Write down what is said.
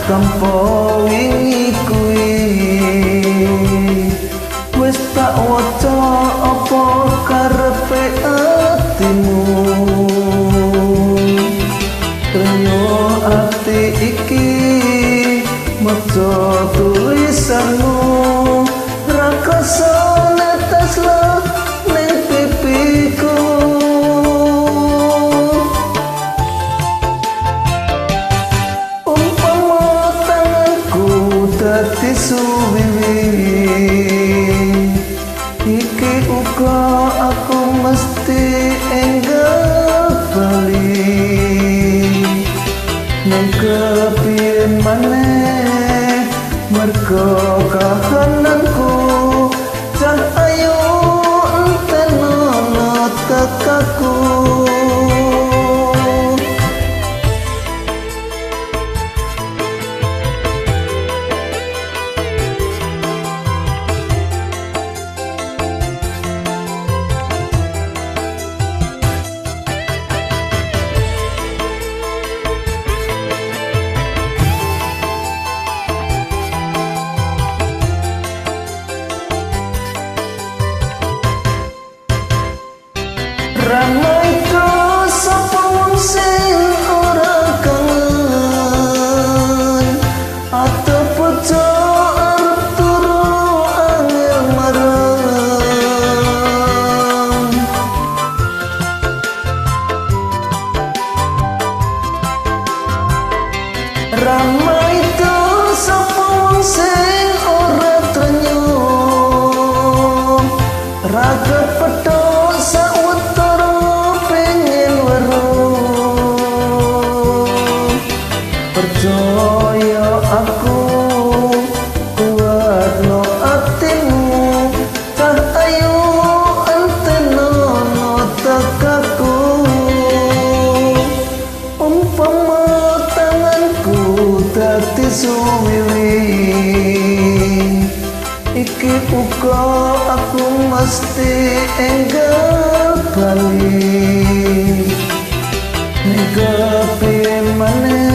tanpa wingi kuwi wis tak waca apa karepe atimu renyo ati iki maca tulisanmu rakasa netes lo ning pipiku umpama tanganku dadi suwiwi iki uga aku mesti enggak bali nang kepiye maneh mergo kahananku cahayu entenono tekaku ramai kau sapa wong sing ora kangen atau bojo arep turu angel marang ramai kau sapa wong sing ora trenyo raga pedho percaya aku kuatno atimu cahayu antenono tekaku umpama tanganku dadi suwiwi iki uga aku mesti enggak bali ning kepiye maneh